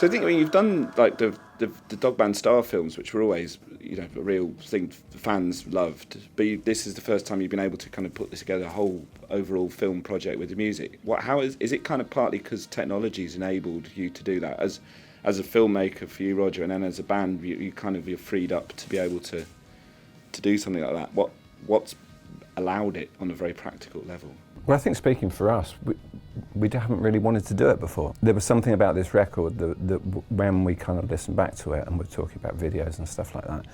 So I think you've done like the Dog Band Star films, which were always a real thing the fans loved. But this is the first time you've been able to kind of put this together, a whole overall film project with the music. How is it kind of partly because technology's enabled you to do that as a filmmaker for you, Roger, and then as a band you're freed up to be able to do something like that. What's allowed it on a very practical level? Well, I think speaking for us, we haven't really wanted to do it before. There was something about this record that when we kind of listened back to it and we're talking about videos and stuff like that,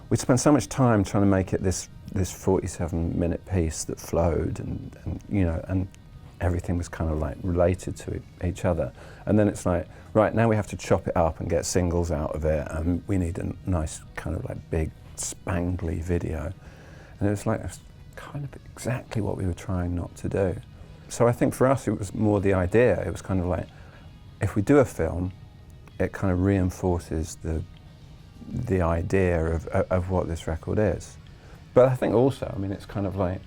we'd spent so much time trying to make it this 47-minute piece that flowed and everything was kind of like related to each other. And then it's like, right, now we have to chop it up and get singles out of it, and we need a nice kind of like big spangly video. And it was like, that's kind of exactly what we were trying not to do. So I think for us it was more the idea. It was kind of like, if we do a film, it kind of reinforces the idea of what this record is. But I think also, I mean, it's kind of like,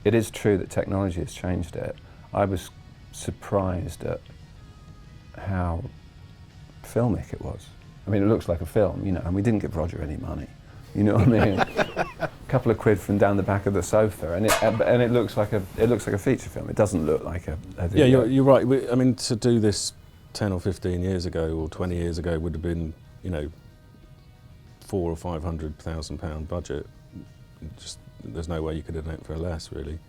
it is true that technology has changed it. I was surprised at how filmic it was. I mean, it looks like a film, and we didn't give Roger any money. You know what I mean? A couple of quid from down the back of the sofa, and it looks like a feature film. It doesn't look like a video. Yeah, you're right. I mean, to do this 10 or 15 years ago or 20 years ago would have been, £400,000 or £500,000 budget. Just there's no way you could have done it for less, really.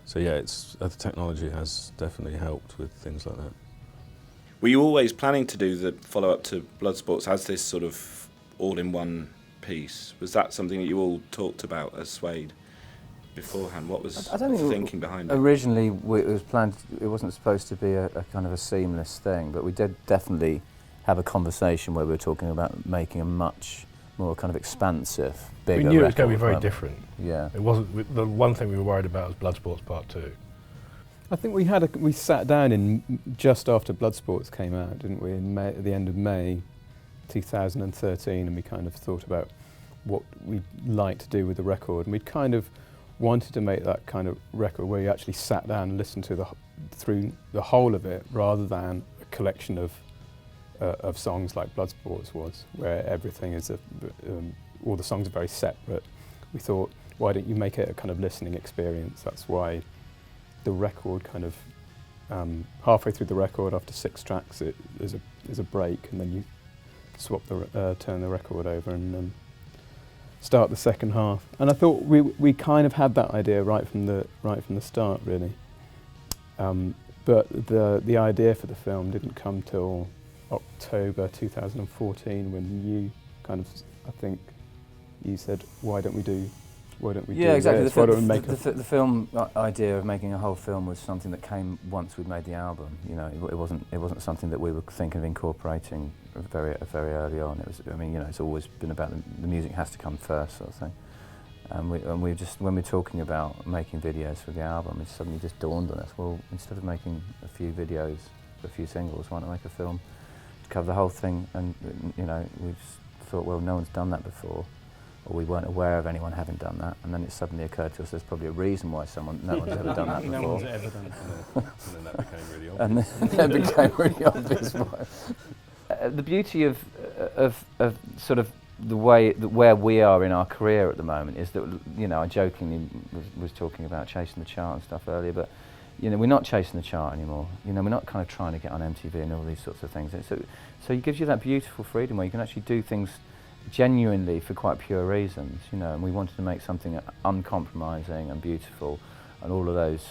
So yeah, the technology has definitely helped with things like that. Were you always planning to do the follow-up to Bloodsports as this sort of all-in-one piece? Was that something that you all talked about as Suede beforehand? What was the thinking behind it? Originally, it was planned. It wasn't supposed to be a kind of a seamless thing, but we did definitely have a conversation where we were talking about making a much more kind of expansive, bigger. We knew it was going to be very different. Yeah, it wasn't. The one thing we were worried about was Bloodsports Part 2. I think we sat down in just after Bloodsports came out, didn't we? At the end of May 2013, and we kind of thought about what we'd like to do with the record, and we'd kind of wanted to make that kind of record where you actually sat down and listened to through the whole of it, rather than a collection of songs like Bloodsports was, where everything is all the songs are very separate. We thought, why don't you make it a kind of listening experience? That's why the record kind of halfway through the record, after 6 tracks, there's a break, and then you swap turn the record over and start the second half. And I thought we kind of had that idea right from the start, really. But the idea for the film didn't come till October 2014, when you kind of, I think, you said, why don't we do exactly. this? Why don't we make the film idea of making a whole film was something that came once we'd made the album. It wasn't something that we were thinking of incorporating very early on. It was, it's always been about the music has to come first, sort of thing. And we just, when we're talking about making videos for the album, it suddenly just dawned on us, well, instead of making a few videos, a few singles, why not make a film to cover the whole thing? And we just thought, well, no one's done that before, or we weren't aware of anyone having done that, and then it suddenly occurred to us there's probably a reason why no one's ever done that before. No one's ever done it. And then that became really obvious. And then it became really obvious. The beauty of sort of the way where we are in our career at the moment is that, I jokingly was talking about chasing the chart and stuff earlier, but we're not chasing the chart anymore. We're not kind of trying to get on MTV and all these sorts of things. So it gives you that beautiful freedom where you can actually do things genuinely for quite pure reasons, and we wanted to make something uncompromising and beautiful and all of those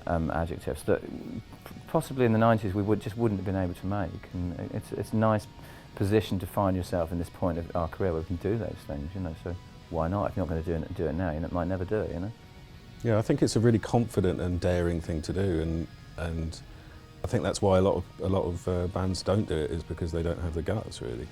adjectives that possibly in the 90s we wouldn't have been able to make. And it's a nice position to find yourself in this point of our career where we can do those things, so why not? If you're not going to do it now, you might never do it, Yeah, I think it's a really confident and daring thing to do, and I think that's why a lot of bands don't do it, is because they don't have the guts, really.